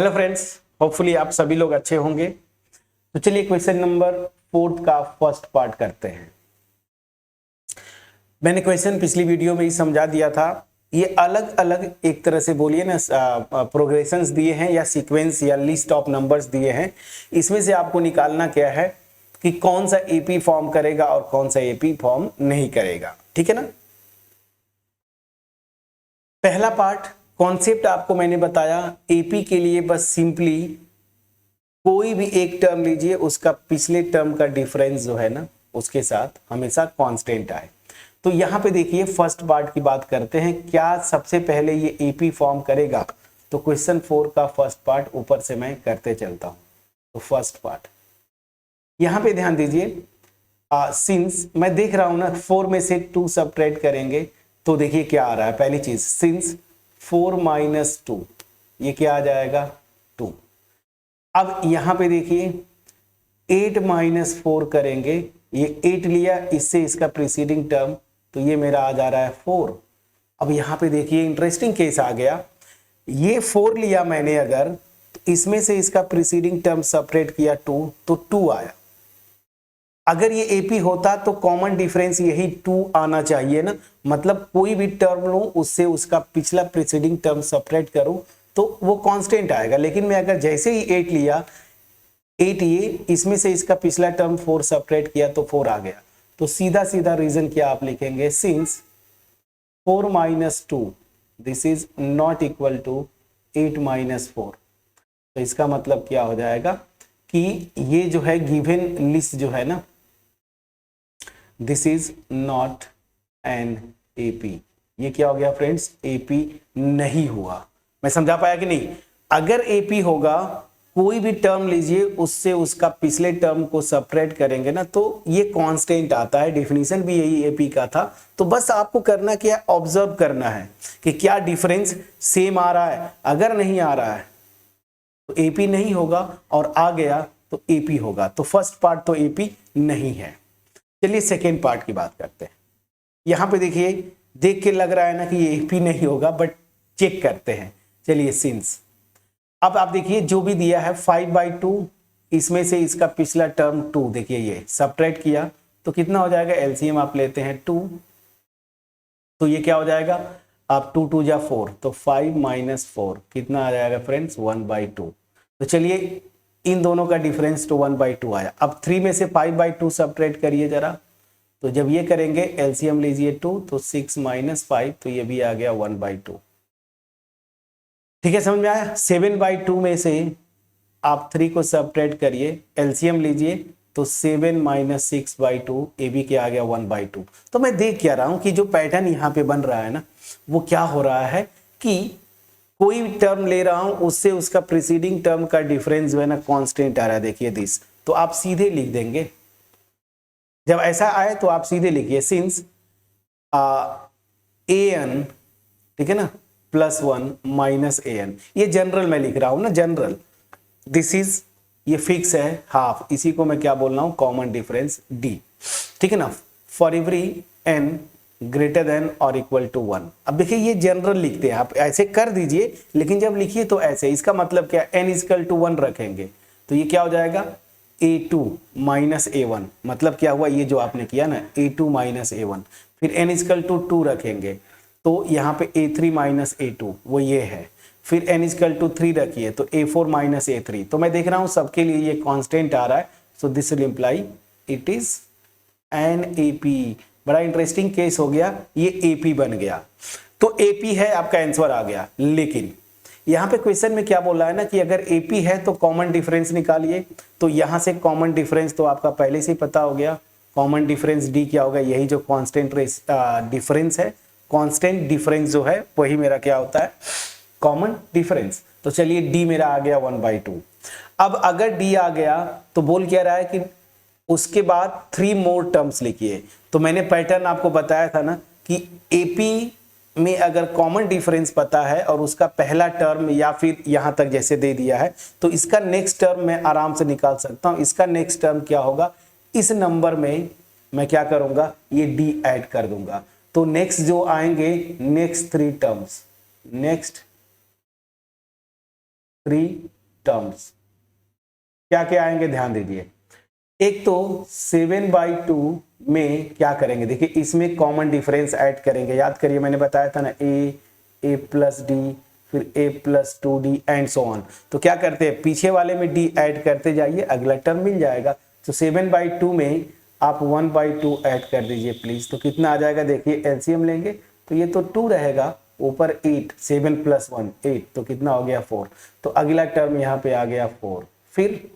Hello friends, hopefully आप सभी लोग अच्छे होंगे। तो चलिए क्वेश्चन नंबर 4 का फर्स्ट पार्ट करते हैं। मैंने क्वेश्चन पिछली वीडियो में ही समझा दिया था। ये अलग अलग एक तरह से बोलिए ना प्रोग्रेशंस दिए हैं या सीक्वेंस या लिस्ट ऑफ नंबर्स दिए हैं। इसमें से आपको निकालना क्या है कि कौन सा एपी फॉर्म करेगा और कौन सा एपी फॉर्म नहीं करेगा। ठीक है ना। पहला पार्ट कॉन्सेप्ट आपको मैंने बताया। एपी के लिए बस सिंपली कोई भी एक टर्म लीजिए, उसका पिछले टर्म का डिफरेंस जो है ना उसके साथ हमेशा कांस्टेंट आए। तो यहां पे देखिए फर्स्ट पार्ट की बात करते हैं, क्या सबसे पहले ये एपी फॉर्म करेगा। तो क्वेश्चन 4 का फर्स्ट पार्ट ऊपर से मैं करते चलता हूं। तो फर्स्ट पार्ट यहां पे ध्यान दीजिए। सिंस मैं देख रहा हूं ना 4 में से 2 सबट्रैक्ट करेंगे तो देखिए क्या आ रहा है। पहली चीज सिंस 4 - 2 ये क्या आ जाएगा 2। अब यहां पे देखिए 8 - 4 करेंगे, ये 8 लिया, इससे इसका प्रीसीडिंग टर्म तो ये मेरा आ जा रहा है 4। अब यहां पे देखिए इंटरेस्टिंग केस आ गया। ये 4 लिया मैंने अगर, तो इसमें से इसका प्रीसीडिंग टर्म सेपरेट किया 2 तो 2 आया। अगर ये एपी होता तो कॉमन डिफरेंस यही 2 आना चाहिए ना। मतलब कोई भी टर्म लूं उससे उसका पिछला प्रीसीडिंग टर्म सेपरेट करूं तो वो कांस्टेंट आएगा। लेकिन मैं अगर जैसे ही 8 लिया, 8 ये इसमें से इसका पिछला टर्म 4 सेपरेट किया तो 4 आ गया। तो सीधा सीधा रीजन क्या आप लिखेंगे, since 4 - 2 this is not equal to 8 - 4। तो इसका मतलब क्या हो जाएगा कि ये जो है गिवन लिस्ट जो है ना, this is not an AP. ये क्या हो गया फ्रेंड्स, एपी नहीं हुआ। मैं समझा पाया कि नहीं। अगर एपी होगा कोई भी टर्म लीजिए, उससे उसका पिछले टर्म को सेपरेट करेंगे ना तो ये कांस्टेंट आता है। डेफिनेशन भी यही एपी का था। तो बस आपको करना क्या है, ऑब्जर्व करना है कि क्या डिफरेंस सेम आ रहा है। अगर नहीं आ रहा है तो एपी नहीं होगा, और आ गया तो एपी होगा। तो फर्स्ट पार्ट तो एपी नहीं है। चलिए सेकेंड पार्ट की बात करते हैं। यहां पे देखिए, देख के लग रहा है ना कि ये एपी नहीं होगा, बट चेक करते हैं। चलिए सिंस, अब आप देखिए जो भी दिया है 5/2, इसमें से इसका पिछला टर्म 2, देखिए ये सबट्रैक्ट किया तो कितना हो जाएगा, एलसीएम आप लेते हैं 2 तो ये क्या हो जाएगा, आप 2 2 जा 4 तो 5 - 4 कितना आ जाएगा फ्रेंड्स 1/2। तो चलिए इन दोनों का डिफरेंस तो 1/2 आया। अब 3 में से 5/2 सबट्रैक्ट करिए जरा। तो जब ये करेंगे एलसीएम लीजिए 2 तो 6 - 5 तो ये भी आ गया 1/2। ठीक है, समझ में आया। 7/2 में से आप 3 को सबट्रैक्ट करिए, एलसीएम लीजिए तो 7 - 6/2 ये भी क्या आ गया 1/2। तो मैं देख क्या रहा हूं कि जो पैटर्न यहाँ पे बन रहा है ना, वो क्या हो रहा है कि कोई टर्म ले रहा हूं उससे उसका प्रीसीडिंग टर्म का डिफरेंस जो है ना कांस्टेंट आ रहा है। देखिए दिस, तो आप सीधे लिख देंगे। जब ऐसा आए तो आप सीधे लिखिए सिंस an, ठीक है ना, +1 - an। ये जनरल मैं लिख रहा हूं ना, जनरल। दिस इज, ये फिक्स है हाफ, इसी को मैं क्या बोल रहा हूं, कॉमन डिफरेंस डी। ठीक है ना, for every n greater than और इक्वल टू 1। अब देखिए ये जनरल लिखते हैं, आप ऐसे कर दीजिए, लेकिन जब लिखिए तो ऐसे। इसका मतलब क्या, n = 1 रखेंगे तो ये क्या हो जाएगा a2 - a1। मतलब क्या हुआ, ये जो आपने किया ना a2 - a1। फिर n = 2 रखेंगे तो यहाँ पे a3 - a2 वो ये है। फिर n = 3 रखिए तो a4 - a3। तो मैं देख रहा हूँ सबके लिए ये कांस्टेंट आ रहा है। So this will imply it is an AP. बड़ा इंटरेस्टिंग केस हो गया, ये एपी बन गया। तो एपी है, आपका आंसर आ गया। लेकिन यहाँ पे क्वेश्चन में क्या बोला है ना कि अगर एपी है तो कॉमन डिफरेंस निकालिए। तो यहाँ से कॉमन डिफरेंस तो आपका पहले से ही पता हो गया। कॉमन डिफरेंस डी क्या होगा, यही जो कांस्टेंट डिफरेंस है, कांस्टेंट डिफरेंस जो है वही मेरा क्या होता है, कॉमन डिफरेंस। तो चलिए डी मेरा आ गया 1/2। अब अगर डी आ गया तो बोल क्या रहा है कि उसके बाद 3 मोर टर्म्स लिखिए। तो मैंने पैटर्न आपको बताया था ना कि एपी में अगर कॉमन डिफरेंस पता है और उसका पहला टर्म या फिर यहां तक जैसे दे दिया है तो इसका नेक्स्ट टर्म मैं आराम से निकाल सकता हूं। इसका नेक्स्ट टर्म क्या होगा, इस नंबर में मैं क्या करूंगा, ये डी ऐड कर दूंगा। तो नेक्स्ट जो आएंगे, नेक्स्ट 3 टर्म्स, नेक्स्ट 3 टर्म्स क्या क्या आएंगे ध्यान दीजिए। एक तो 7/2 में क्या करेंगे, देखिए इसमें कॉमन डिफरेंस ऐड करेंगे, याद करिए मैंने बताया था ना a प्लस डी फिर a plus 2d and so on. तो क्या करते हैं पीछे वाले में d ऐड करते जाइए, अगला टर्म मिल जाएगा। तो 7/2 में आप 1/2 ऐड कर दीजिए प्लीज, तो कितना आ जाएगा देखिए, एलसीएम लेंगे तो ये तो 2 रहेगा, ऊपर 8, 7 प्लस 1 8, तो कितना हो गया 4। तो अगला टर्म यहाँ पे आ गया 4। फिर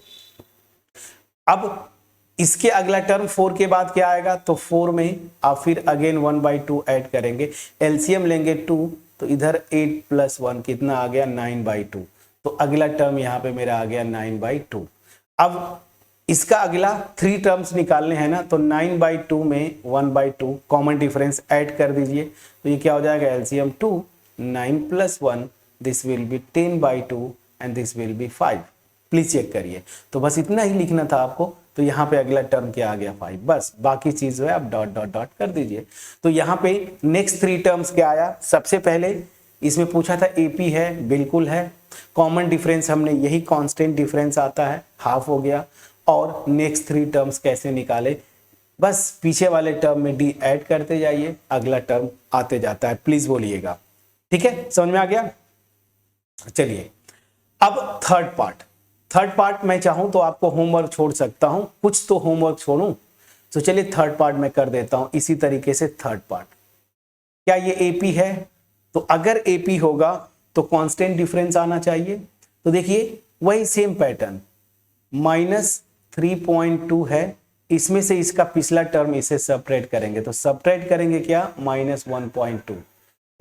अब इसके अगला टर्म 4 के बाद क्या आएगा, तो 4 में आप फिर अगेन 1/2 ऐड करेंगे, एलसीएम लेंगे 2, तो इधर 8 प्लस 1 कितना आ गया 9/2। तो अगला टर्म यहाँ पे मेरा आ गया 9/2। अब इसका अगला 3 टर्म्स निकालने हैं ना, तो 9/2 में 1/2 कॉमन डिफरेंस ऐड कर दीजिए, तो ये क्या हो जाएगा LCM 2, 9 plus 1 this will be 10/2 and this will be 5। Please check करिए। तो बस इतना ही लिखना था आपको। तो यहाँ पे अगला टर्म क्या आ गया 5, बस बाकी चीज है आप डॉट डॉट डॉट कर दीजिए। तो यहाँ पे नेक्स्ट 3 टर्म्स क्या आया, सबसे पहले इसमें पूछा था एपी है, बिल्कुल है। कॉमन डिफरेंस हमने यही कांस्टेंट डिफरेंस आता है, हाफ हो गया। और नेक्स्ट 3 टर्म्स कैसे निकाले, बस पीछे वाले टर्म में डी ऐड करते जाइए, अगला टर्म आते जाता है, प्लीज बोलिएगा। ठीक है, समझ में आ गया। चलिए अब थर्ड पार्ट मैं चाहूं तो आपको होमवर्क छोड़ सकता हूं, कुछ तो होमवर्क छोड़ूं। तो चलिए थर्ड पार्ट में कर देता हूं इसी तरीके से। थर्ड पार्ट क्या ये एपी है, तो अगर एपी होगा तो कांस्टेंट डिफरेंस आना चाहिए। तो देखिए वही सेम पैटर्न, -3.2 है, इसमें से इसका पिछला टर्म इसे सबट्रैक्ट करेंगे, तो सबट्रैक्ट करेंगे क्या -1.2,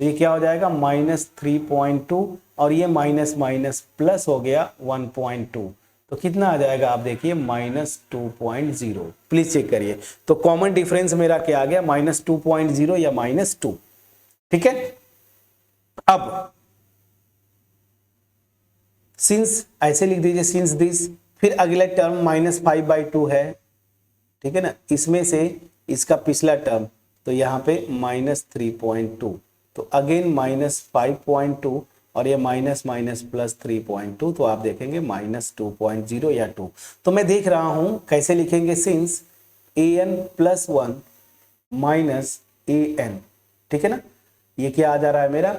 तो ये क्या हो जाएगा -3.2 और ये माइनस माइनस प्लस हो गया 1.2, तो कितना आ जाएगा आप देखिए -2.0। प्लीज चेक करिए। तो कॉमन डिफरेंस मेरा क्या आ गया -2.0 या -2। ठीक है, अब सिंस ऐसे लिख दीजिए सिंस दिस, फिर अगला टर्म -5/2 है, ठीक है ना, इसमें से इसका पिछला टर्म, तो यहाँ पे -3.2, तो अगेन -5.2 और ये माइनस माइनस प्लस 3.2, तो आप देखेंगे -2.0 या 2। तो मैं देख रहा हूं कैसे लिखेंगे, सिंस an+1 माइनस an, ठीक है ना, ये क्या आ जा रहा है मेरा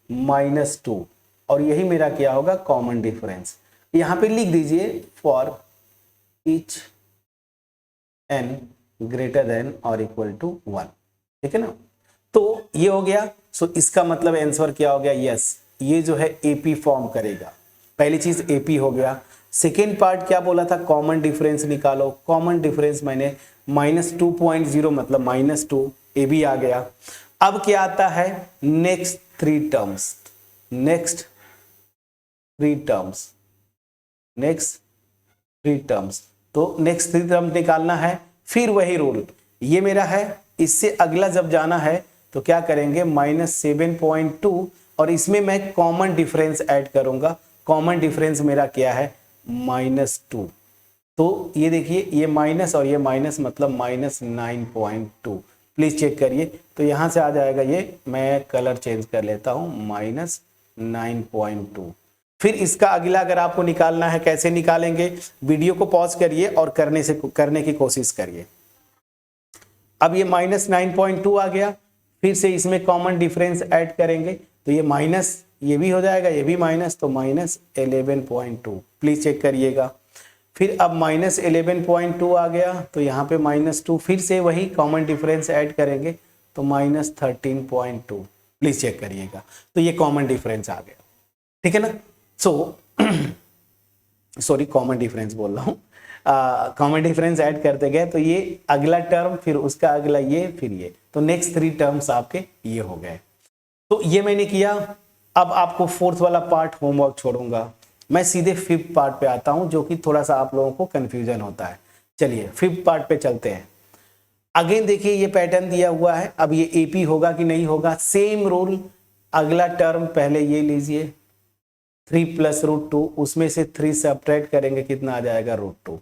-2, और यही मेरा क्या होगा कॉमन डिफरेंस। यहां पे लिख दीजिए for each n greater than और इक्वल टू 1, ठीक है ना। तो ये हो गया। सो इसका मतलब आंसर क्या हो गया, यस ये जो है एपी फॉर्म करेगा। पहली चीज एपी हो गया। सेकेंड पार्ट क्या बोला था, कॉमन डिफरेंस निकालो। कॉमन डिफरेंस मैंने -2.0 मतलब -2, ए भी आ गया। अब क्या आता है नेक्स्ट 3 टर्म्स, नेक्स्ट 3 टर्म्स, तो नेक्स्ट 3 टर्म्स निकालना है। फिर वही रूल, ये मेरा है, इससे अगला जब जाना है तो क्या करेंगे -7.2, और इसमें मैं कॉमन डिफरेंस ऐड करूंगा। कॉमन डिफरेंस मेरा क्या है -2, तो ये देखिए ये माइनस और ये माइनस मतलब -9.2। प्लीज चेक करिए। तो यहां से आ जाएगा ये, मैं कलर चेंज कर लेता हूं, -9.2। फिर इसका अगला अगर आपको निकालना है कैसे निकालेंगे, वीडियो को पॉज करिए और करने की कोशिश करिए। अब ये -9.2 आ गया, फिर से इसमें कॉमन डिफरेंस ऐड करेंगे, तो ये माइनस, ये भी हो जाएगा, ये भी माइनस, तो -11.2। प्लीज चेक करिएगा। फिर अब -11.2 आ गया, तो यहाँ पे -2, फिर से वही कॉमन डिफरेंस ऐड करेंगे, तो -13.2। प्लीज चेक करिएगा। तो ये कॉमन डिफरेंस आ गया, ठीक है ना। सो सॉरी कॉमन डिफरेंस बोल रहा हूँ, कॉमन डिफरेंस ऐड करते गए, तो ये अगला टर्म, फिर उसका अगला ये, फिर ये, तो नेक्स्ट 3 टर्म्स आपके ये हो गए। तो ये मैंने किया। अब आपको 4th वाला पार्ट होमवर्क छोड़ूंगा, मैं सीधे 5th पार्ट पे आता हूं, जो कि थोड़ा सा आप लोगों को कंफ्यूजन होता है। चलिए 5th पार्ट पे चलते हैं। अगेन देखिए ये पैटर्न दिया हुआ है, अब ये एपी होगा कि नहीं होगा, सेम रूल। अगला टर्म पहले ये लीजिए 3 + √2, उसमें से 3 सब्ट्रैक्ट करेंगे, कितना आ जाएगा √2।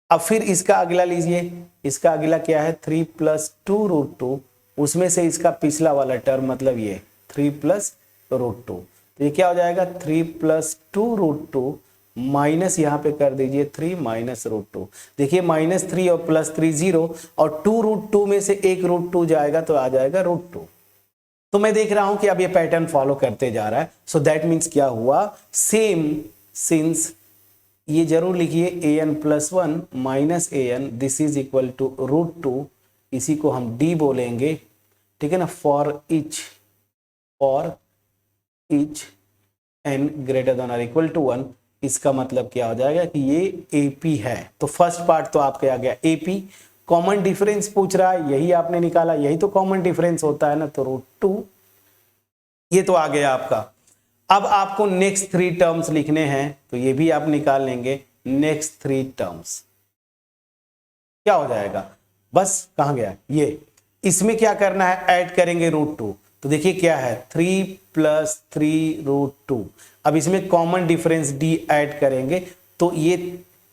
अब फिर इसका अगला लीजिए, इसका अगला क्या है 3 + 2 √2, उसमें से इसका पिछला वाला टर्म मतलब ये 3 + √2, तो ये क्या हो जाएगा 3 + 2 √2, माइनस यहाँ पे कर दीजिए 3 माइनस √2। देखिए -3 और +3 0 और 2√2 में से एक √2 जाएगा तो आ जाएगा √2। तो मैं देख रहा हूं कि अब ये पैटर्न फॉलो करते जा रहा है। सो दैट मीन्स क्या हुआ, सेम सिंस ये जरूर लिखिए an+1 minus an this is equal to √2, इसी को हम d बोलेंगे, ठीक है ना, for each n greater than और इक्वल टू 1। इसका मतलब क्या हो जाएगा कि ये AP है। तो फर्स्ट पार्ट तो आपके आ गया AP। कॉमन डिफरेंस पूछ रहा है, यही आपने निकाला, यही तो कॉमन डिफरेंस होता है ना, तो √2 ये तो आ गया आपका। अब आपको नेक्स्ट 3 टर्म्स लिखने हैं, तो ये भी आप निकाल लेंगे। नेक्स्ट 3 टर्म्स क्या हो जाएगा, बस कहां गया ये, इसमें क्या करना है, ऐड करेंगे √2। तो देखिए क्या है 3 + 3 √2। अब इसमें कॉमन डिफरेंस d ऐड करेंगे, तो ये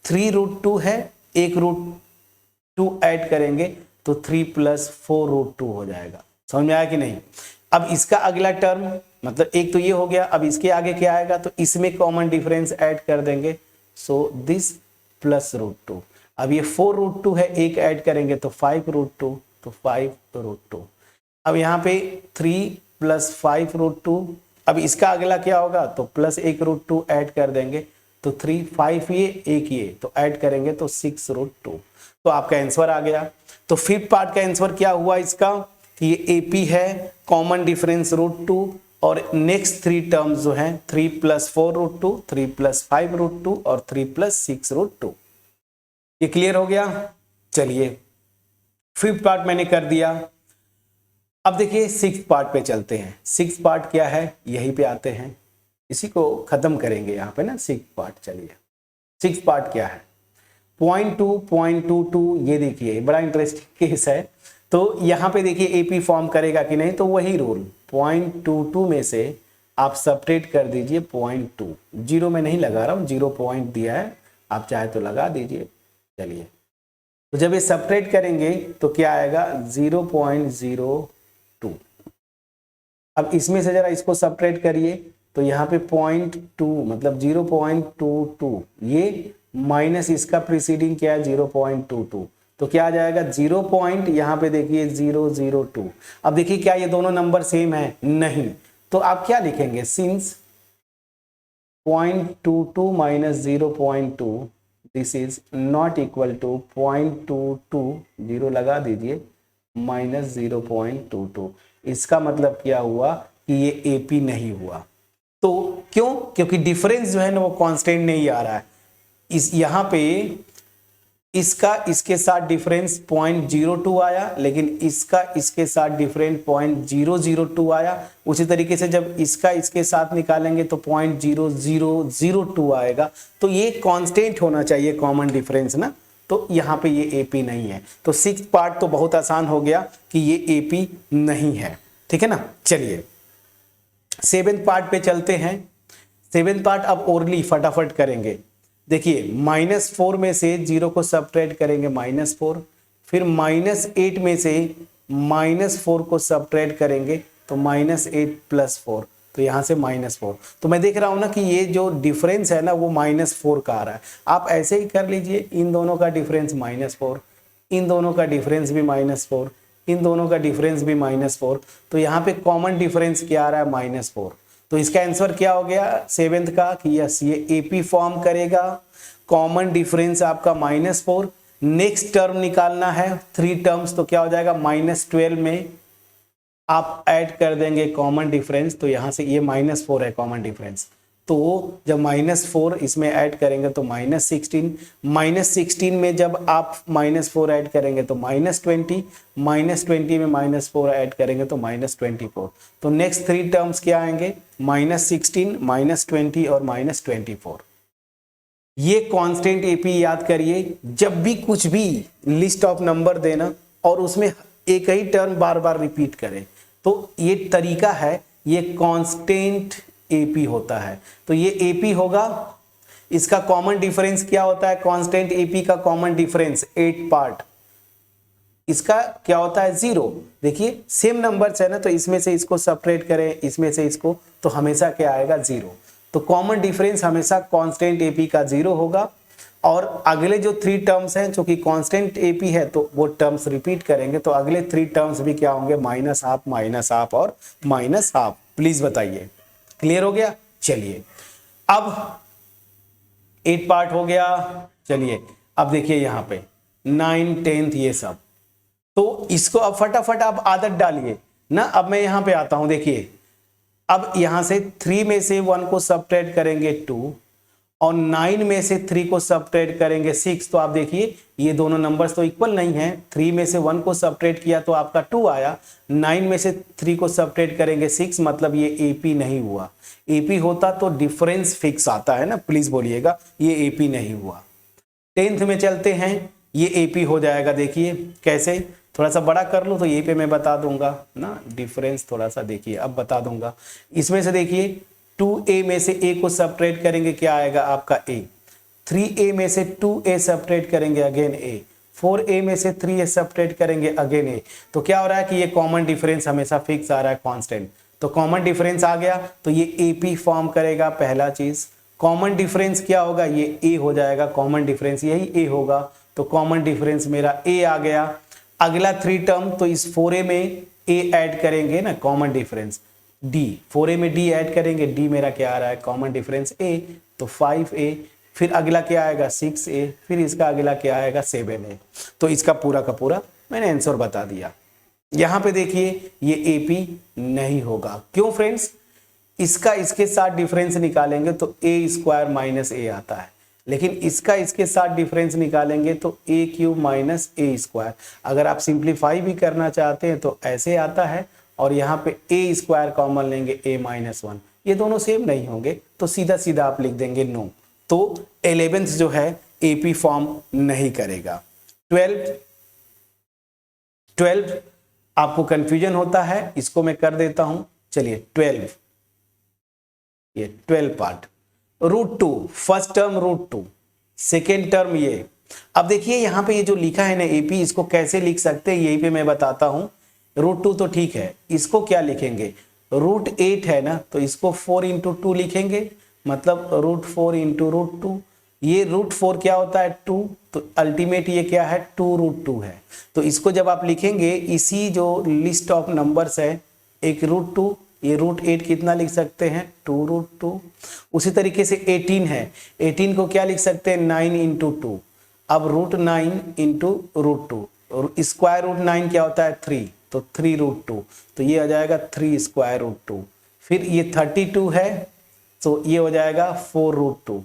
3 √2 है, एक √2 ऐड करेंगे तो 3 + 4 √2 हो जाएगा। समझ में आया कि नहीं। अब इसका अगला टर्म, मतलब एक तो ये हो गया, अब इसके आगे क्या आएगा, तो इसमें कॉमन डिफरेंस ऐड कर देंगे, सो दिस प्लस √2। अब ये 4 √2 है, एक ऐड करेंगे तो 5 √2, तो 5 √2। अब यहाँ पे 3 + 5 √2। अब इसका अगला क्या होगा, तो प्लस 1 √2 ऐड कर देंगे, तो 3 5 ये एक ये, तो ऐड करेंगे तो 6 √2। तो आपका आंसर आ गया। तो फिफ्थ पार्ट का आंसर क्या हुआ इसका, कि ये AP है, कॉमन डिफरेंस √2, और नेक्स्ट 3 टर्म्स जो हैं 3 + 4 √2, 3 + 5 √2 और 3 + 6 √2। ये क्लियर हो गया। चलिए फिफ्थ पार्ट मैंने कर दिया। अब देखिए सिक्स्थ पार्ट पे चलते हैं। सिक्स्थ पार्ट क्या है, यहीं पे आते हैं, इसी को खत्म करेंगे यहाँ पे ना, सिक्स्थ पार्ट। चलिए सिक्स्थ पार्ट क्या है, 0.22, ये देखिए बड़ा इंटरेस्टिंग केस है। तो यहाँ पे देखिए AP फॉर्म करेगा कि नहीं, तो वही रूल 0.22 में से आप सब्ट्रैक्ट कर दीजिए 0.2। जीरो में नहीं लगा रहा हूँ, 0 पॉइंट दिया है, आप चाहे तो लगा दीजिए। चलिए तो जब ये सब्ट्रैक्ट करेंगे तो क्या आएगा 0.02। अब इसमें से जरा इसको सब्ट्रैक्ट करिए, तो यहाँ पे 0.2 मतलब 0.22, ये माइनस इसका प्रीसीडिंग क्या है 0.22, तो क्या आ जाएगा 0 पॉइंट, यहाँ पे देखिए 002। अब देखिए क्या ये दोनों नंबर सेम है, नहीं, तो आप क्या लिखेंगे, since 0.22 minus 0.2 this is not equal to 0.22, 0 लगा दीजिए, माइनस 0.22। इसका मतलब क्या हुआ कि ये AP नहीं हुआ। तो क्यों, क्योंकि डिफरेंस जो है ना वो कांस्टेंट नहीं आ रहा है। इस यहाँ पे इसका इसके साथ डिफरेंस 0.02 आया, लेकिन इसका इसके साथ डिफरेंस 0.002 आया। उसी तरीके से जब इसका इसके साथ निकालेंगे तो 0.0002 आएगा। तो ये कांस्टेंट होना चाहिए कॉमन डिफरेंस ना, तो यहाँ पे ये AP नहीं है। तो सिक्स्थ पार्ट तो बहुत आसान हो गया कि ये AP नहीं है, ठीक है ना। चलिए सेवेंथ पार्ट पे चलते हैं। सेवेंथ पार्ट अब ओरली फटाफट करेंगे। देखिए -4 में से 0 को सब्ट्रैक्ट करेंगे -4, फिर -8 में से -4 को सब्ट्रैक्ट करेंगे तो -8 + 4, तो यहाँ से -4। तो मैं देख रहा हूँ ना कि ये जो डिफरेंस है ना वो -4 का आ रहा है। आप ऐसे ही कर लीजिए, इन दोनों का डिफरेंस -4, इन दोनों का डिफरेंस भी -4, इन दोनों का डिफरेंस भी -4, तो यहाँ पे कॉमन डिफरेंस क्या आ रहा है -4। तो इसका आंसर क्या हो गया सेवेंथ का, कि यस ये AP फॉर्म करेगा, कॉमन डिफरेंस आपका -4। नेक्स्ट टर्म निकालना है 3 टर्म्स, तो क्या हो जाएगा -12 में आप ऐड कर देंगे कॉमन डिफरेंस, तो यहाँ से ये -4 है कॉमन डिफरेंस, तो जब -4 इसमें ऐड करेंगे तो -16, -16 में जब आप -4 ऐड करेंगे तो -20, -20 में -4 ऐड करेंगे तो -24। तो नेक्स्ट 3 टर्म्स क्या आएंगे, -16, -20 और -24। ये कांस्टेंट AP याद करिए, जब भी कुछ भी लिस्ट ऑफ नंबर देना और उसमें एक ही टर्म बार बार रिपीट करें, तो ये तरीका है, ये कांस्टेंट AP होता है। तो ये AP होगा। इसका कॉमन डिफरेंस क्या होता है, कांस्टेंट AP का कॉमन डिफरेंस 8 पार्ट, इसका क्या होता है 0। देखिए सेम नंबर्स है ना, तो इसमें से इसको सेपरेट करें, इसमें से इसको, तो हमेशा क्या आएगा 0। तो कॉमन डिफरेंस हमेशा कांस्टेंट एपी का 0 होगा, और अगले जो 3 टर्म्स हैं जो कि कांस्टेंट एपी है तो वो टर्म्स रिपीट करेंगे, तो अगले 3 टर्म्स भी क्या होंगे, -12 और -12। प्लीज बताइए, क्लियर हो गया? चलिए अब 8 पार्ट हो गया। चलिए अब देखिए यहाँ पे 9, 10th ये सब, तो इसको अब फटाफट आप आदत डालिए ना। अब मैं यहाँ पे आता हूं, देखिए अब यहां से 3 में से 1 को सबट्रैक्ट करेंगे 2, और 9 में से 3 को सबट्रैक्ट करेंगे 6। तो आप देखिए ये दोनों नंबर्स तो इक्वल नहीं है। 3 में से 1 को सबट्रैक्ट किया तो आपका 2 आया, 9 में से 3 को सबट्रैक्ट करेंगे 6, मतलब ये एपी नहीं हुआ। एपी होता तो डिफरेंस फिक्स आता है ना, प्लीज बोलिएगा, ये एपी नहीं हुआ। 10th में चलते हैं, ये एपी हो जाएगा। देखिए कैसे, थोड़ा सा बड़ा कर लो तो यहीं पे मैं बता दूंगा ना, डिफरेंस थोड़ा सा देखिए अब बता दूंगा। इसमें से देखिए 2a में से a को सबट्रैक्ट करेंगे, क्या आएगा आपका a। 3a में से 2a सबट्रैक्ट करेंगे, अगेन a। 4a में से 3a सबट्रैक्ट करेंगे, अगेन a। तो क्या हो रहा है कि ये कॉमन डिफरेंस हमेशा फिक्स आ रहा है, कांस्टेंट। तो कॉमन डिफरेंस आ गया तो ये AP फॉर्म करेगा, पहला चीज। कॉमन डिफरेंस क्या होगा, ये a हो जाएगा, कॉमन डिफरेंस यही a होगा, तो कॉमन डिफरेंस मेरा a आ गया। अगला 3 टर्म, तो इस 4a में a ऐड करेंगे ना, कॉमन डिफरेंस d, 4a में d ऐड करेंगे, d मेरा क्या आ रहा है, कॉमन डिफरेंस a, तो 5a। फिर अगला क्या आएगा 6a, फिर इसका अगला क्या आएगा 7a। तो इसका पूरा का पूरा मैंने आंसर बता दिया। यहां पे देखिए ये AP नहीं होगा, क्यों फ्रेंड्स, इसका इसके साथ डिफरेंस निकालेंगे तो a² - a आता है, लेकिन इसका इसके साथ डिफरेंस निकालेंगे तो a³ - a²। अगर आप सिंप्लीफाई भी करना चाहते हैं तो ऐसे आता है, और यहाँ पे a² कॉमन लेंगे a-1, ये दोनों सेम नहीं होंगे, तो सीधा सीधा आप लिख देंगे नो। तो 11th जो है AP फॉर्म नहीं करेगा। 12 आपको कंफ्यूजन होता है, इसको मैं कर देता हूं। चलिए 12, ये 12 part, √2 first term √2, second term ये। अब देखिए यहाँ पे ये जो लिखा है ना AP, इसको कैसे लिख सकते हैं यही पे मैं बताता हूं। √2 तो ठीक है, इसको क्या लिखेंगे, √8 है ना, तो इसको 4 × 2 लिखेंगे, मतलब √4 × √2। ये √4 क्या होता है 2, तो अल्टीमेट ये क्या है 2√2 है। तो इसको जब आप लिखेंगे, इसी जो लिस्ट ऑफ नंबर्स है, एक √2, ये √8 कितना लिख सकते हैं 2√2। उसी तरीके से 18 है, 18 को क्या लिख सकते हैं 9 × 2। अब √9 × √2, स्क्वायर रूट 9 क्या होता है 3, तो 3√2, तो ये आ जाएगा 3√2। फिर ये 32 है, तो ये हो जाएगा 4√2।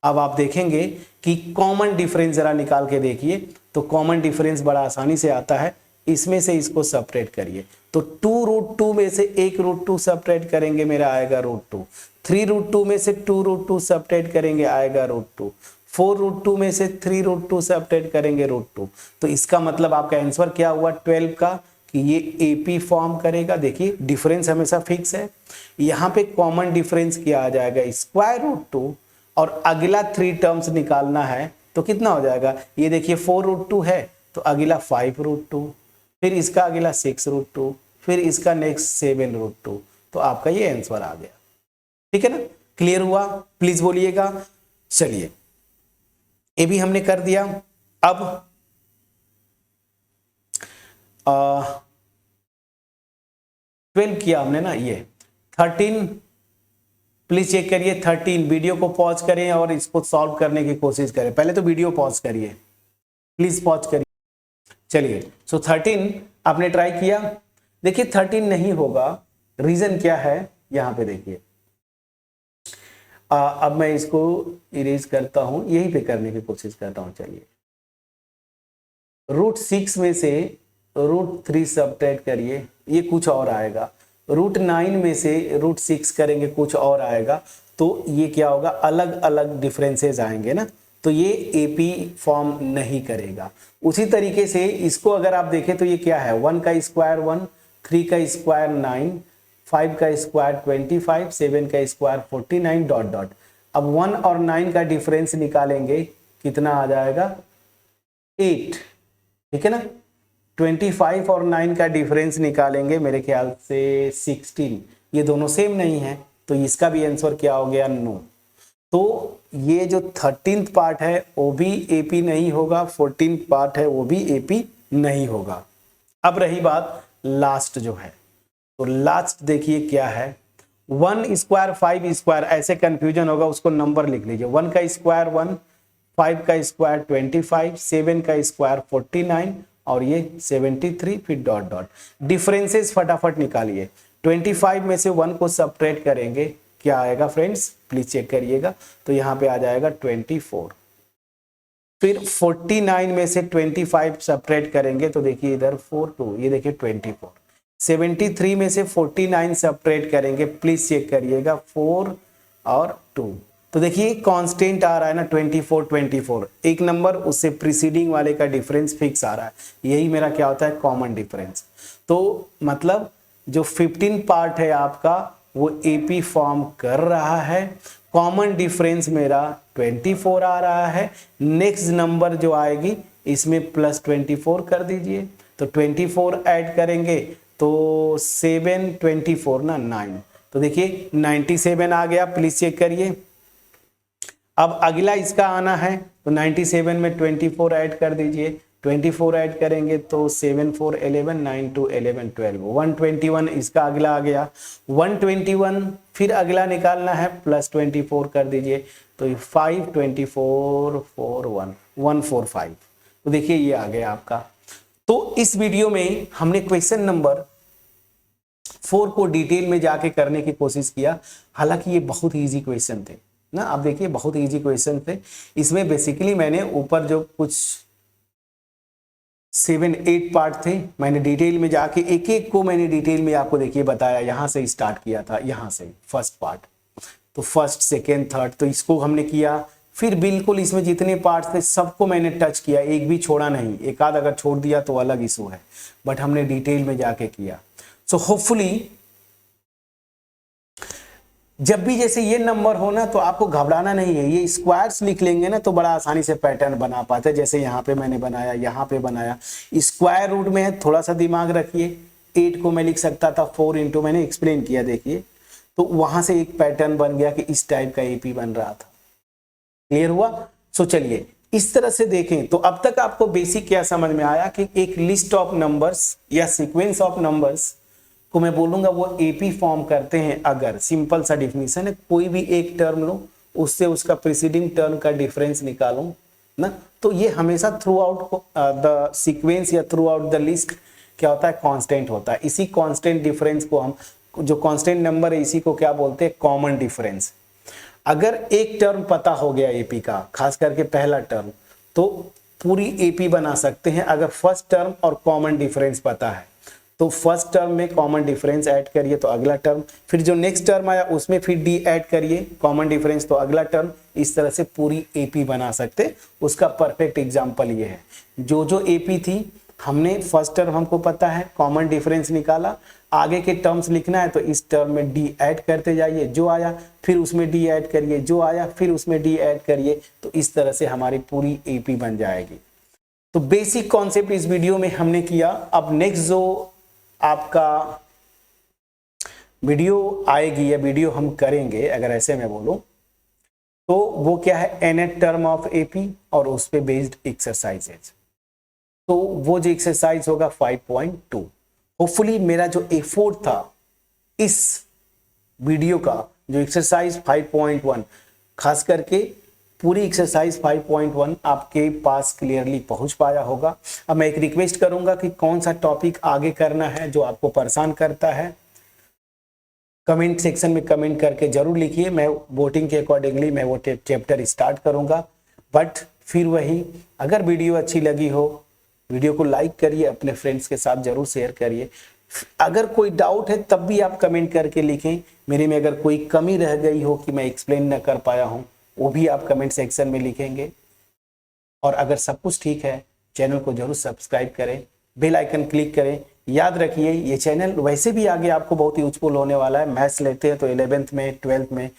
अब आप देखेंगे कि कॉमन डिफरेंस जरा निकाल के देखिए, तो कॉमन डिफरेंस बड़ा आसानी से आता है। इसमें से इसको सेपरेट करिए, तो 2√2 में से 1√2 सेपरेट करेंगे, मेरा आएगा √2। 3√2 में से 2√2 सेपरेट करेंगे, आएगा √2। 4√2 में से 3√2 सेपरेट करेंगे √2। तो इसका मतलब आपका आंसर क्या हुआ 12 का, कि ये AP फॉर्म करेगा। देखिए डिफरेंस हमेशा फिक्स है, यहाँ पे कॉमन डिफरेंस क्या आ जाएगा √2, और अगला 3 टर्म्स निकालना है तो कितना हो जाएगा, ये देखिए 4√2 है, तो अगला 5√2, फिर इसका अगला 6√2, फिर इसका नेक्स्ट 7√2। तो आपका ये आंसर आ गया, ठीक है ना, क्लियर हुआ, प्लीज बोलिएगा। चलिए ये भी हमने कर दिया। अब 12 किया हमने ना, ये 13 प्लीज चेक करिए। 13 वीडियो को पॉज करें और इसको सॉल्व करने की कोशिश करें। पहले तो वीडियो पॉज करिए, प्लीज पॉज करिए। चलिए सो 13 आपने ट्राई किया, देखिए 13 नहीं होगा, रीजन क्या है यहां पे देखिए। अब मैं इसको इरेज करता हूं, यहीं पे करने की कोशिश करता हूं। चलिए √6 में से √3 सब्ट्रैक्ट करिए, ये कुछ और आएगा। √9 में से √6 करेंगे, कुछ और आएगा। तो ये क्या होगा, अलग अलग डिफरेंसेस आएंगे ना, तो ये AP फॉर्म नहीं करेगा। उसी तरीके से इसको अगर आप देखें तो ये क्या है, 1 का स्क्वायर 1, 3 का स्क्वायर 9, 5 का स्क्वायर 25, 7 का स्क्वायर 49 डॉट डॉट। अब 1 और 9 का डिफरेंस निकालेंगे, कितना आ जाएगा 8, ठीक है ना। 25 और 9 का डिफरेंस निकालेंगे, मेरे ख्याल से 16, ये दोनों सेम नहीं है, तो तो इसका भी आंसर क्या हो गया, नो। तो ये जो 13th पार्ट है वो भी एपी नहीं होगा, 14th पार्ट है वो भी एपी नहीं होगा। अब रही बात लास्ट जो है, तो लास्ट देखिए क्या है, 1 स्क्वायर 5 स्क्वायर, ऐसे कंफ्यूजन होगा उसको नंबर लिख लीजिए। 1 का स्क्वायर 1, 5 का स्क्वायर 25, 7 का स्क्वायर 49 और ये 73, फिर डॉट डॉट। डिफरेंसेस फटाफट निकालिए। 25 में से 1 को सबट्रैक्ट करेंगे, क्या आएगा फ्रेंड्स, प्लीज चेक करिएगा। तो यहाँ पे आ जाएगा 24। फिर 49 में से 25 सबट्रैक्ट करेंगे तो देखिए इधर 4 2, ये देखिए 24। 73 में से 49 सबट्रैक्ट करेंगे, प्लीज चेक करिएगा 4 और 2। तो देखिए कांस्टेंट आ रहा है ना 24 24, एक नंबर उससे प्रीसीडिंग वाले का डिफरेंस फिक्स आ रहा है, यही मेरा क्या होता है, कॉमन डिफरेंस। तो मतलब जो 15 पार्ट है आपका वो एपी फॉर्म कर रहा है, कॉमन डिफरेंस मेरा 24 आ रहा है। नेक्स्ट नंबर जो आएगी इसमें प्लस 24 कर दीजिए, तो 24 ऐड करेंगे तो 7 24 ना 9, तो देखिए 97 आ गया, प्लीज चेक करिए। अब अगला इसका आना है तो 97 में 24 ऐड कर दीजिए, 24 ऐड करेंगे तो 7 4 11, 9 2 11 12, 121 इसका अगला आ गया। 121 फिर अगला निकालना है, प्लस 24 कर दीजिए, तो 5 24 4 1 145, तो देखिए ये आ गया आपका। तो इस वीडियो में हमने क्वेश्चन नंबर 4 को डिटेल में जाके करने की कोशिश किया, हालांकि ये बहुत इजी क्वेश्चन थे ना, आप देखिए बहुत इजी क्वेश्चन थे। इसमें बेसिकली मैंने ऊपर जो कुछ 7-8 पार्ट थे, मैंने डिटेल में जाके एक एक को मैंने डिटेल में आपको देखिए बताया, यहां से स्टार्ट किया था, यहां से फर्स्ट पार्ट, तो फर्स्ट सेकेंड थर्ड, तो इसको हमने किया। फिर बिल्कुल इसमें जितने पार्ट थे सबको मैंने टच किया, एक भी छोड़ा नहीं, एक आध अगर छोड़ दिया तो अलग इशू है, बट हमने डिटेल में जाके किया। सो होपफुली जब भी जैसे ये नंबर हो ना तो आपको घबराना नहीं है, ये स्क्वायर्स लिख लेंगे ना तो बड़ा आसानी से पैटर्न बना पाते हैं। जैसे यहाँ पे मैंने बनाया, यहाँ पे बनाया, स्क्वायर रूट में है, थोड़ा सा दिमाग रखिए। 8 को मैं लिख सकता था 4 इंटू, मैंने एक्सप्लेन किया देखिए, तो वहां से एक पैटर्न बन गया कि इस टाइप का एपी बन रहा था। क्लियर हुआ? सो चलिए इस तरह से देखें तो अब तक आपको बेसिक क्या समझ में आया कि एक लिस्ट ऑफ नंबर्स या सीक्वेंस ऑफ नंबर्स को मैं बोलूंगा वो एपी फॉर्म करते हैं। अगर सिंपल सा डिफिनीशन है, कोई भी एक टर्म लो, उससे उसका प्रीसीडिंग टर्म का डिफरेंस निकालो ना, तो ये हमेशा थ्रू आउट द सीक्वेंस या थ्रू आउट द लिस्ट क्या होता है, कांस्टेंट होता है। इसी कांस्टेंट डिफरेंस को हम, जो कांस्टेंट नंबर है इसी को क्या बोलते हैं, कॉमन डिफरेंस। अगर एक टर्म पता हो गया एपी का, खास करके पहला टर्म, तो पूरी एपी बना सकते हैं। अगर फर्स्ट टर्म और कॉमन डिफरेंस पता है तो फर्स्ट टर्म में कॉमन डिफरेंस ऐड करिए तो अगला टर्म, फिर जो नेक्स्ट टर्म आया उसमें फिर डी ऐड करिए, कॉमन डिफरेंस तो अगला टर्म, इस तरह से पूरी एपी बना सकते। उसका परफेक्ट एग्जांपल ये है, जो एपी थी हमने फर्स्ट टर्म हमको पता है, कॉमन डिफरेंस निकाला, आगे के टर्म्स लिखना है तो इस टर्म में डी ऐड करते जाइए, जो आया फिर उसमें डी ऐड करिए, जो आया फिर उसमें डी ऐड करिए, तो इस तरह से हमारी पूरी एपी बन जाएगी। तो बेसिक कॉन्सेप्ट इस वीडियो में हमने किया। अब नेक्स्ट जो आपका वीडियो आएगी या वीडियो हम करेंगे, अगर ऐसे मैं बोलूं तो वो क्या है, nth टर्म ऑफ एपी और उस पे बेस्ड एक्सरसाइजेज। तो वो जो एक्सरसाइज होगा 5.2। होपफुली मेरा जो एफर्ट था इस वीडियो का, जो एक्सरसाइज 5.1, खास करके पूरी एक्सरसाइज 5.1 आपके पास क्लियरली पहुंच पाया होगा। अब मैं एक रिक्वेस्ट करूंगा कि कौन सा टॉपिक आगे करना है जो आपको परेशान करता है, कमेंट सेक्शन में कमेंट करके जरूर लिखिए। मैं वोटिंग के अकॉर्डिंगली मैं वो चैप्टर स्टार्ट करूंगा। बट फिर वही, अगर वीडियो अच्छी लगी हो, वीडियो को लाइक करिए, अपने फ्रेंड्स के साथ जरूर शेयर करिए। अगर कोई डाउट है तब भी आप कमेंट करके लिखें। मेरे में अगर कोई कमी रह गई हो कि मैं एक्सप्लेन न कर पाया हूं, वो भी आप कमेंट सेक्शन में लिखेंगे। और अगर सब कुछ ठीक है, चैनल को जरूर सब्सक्राइब करें, बेल आइकन क्लिक करें। याद रखिए ये चैनल वैसे भी आगे आपको बहुत यूजफुल होने वाला है। मैथ्स लेते हैं तो 11th में 12th में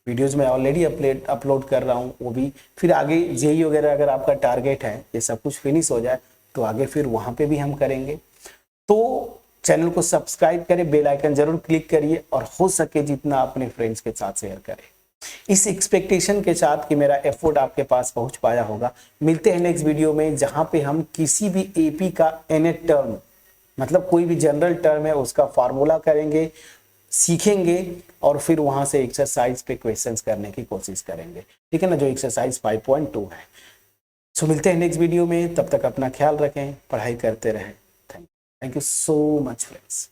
वीडियोस में ऑलरेडी अपलोड कर रहा हूँ, वो भी फिर आगे जेई वगैरह अगर आपका टारगेट है ये सब कुछ फिनिश हो जाए तो आगे फिर वहाँ पे भी हम करेंगे। तो चैनल को सब्सक्राइब करें, बेल आइकन जरूर क्लिक करिए और हो सके जितना अपने फ्रेंड्स के साथ शेयर करें, इस एक्सपेक्टेशन के साथ कि मेरा एफर्ट आपके पास पहुंच पाया होगा। मिलते हैं नेक्स्ट वीडियो में, जहां पे हम किसी भी एपी का एन टर्म, मतलब कोई भी जनरल टर्म है, उसका फार्मूला करेंगे, सीखेंगे और फिर वहां से एक्सरसाइज पे क्वेश्चंस करने की कोशिश करेंगे, ठीक है ना, जो एक्सरसाइज 5.2 है। सो मिलते हैं नेक्स्ट वीडियो में, तब तक अपना ख्याल रखें, पढ़ाई करते रहें। Thank you so much friends.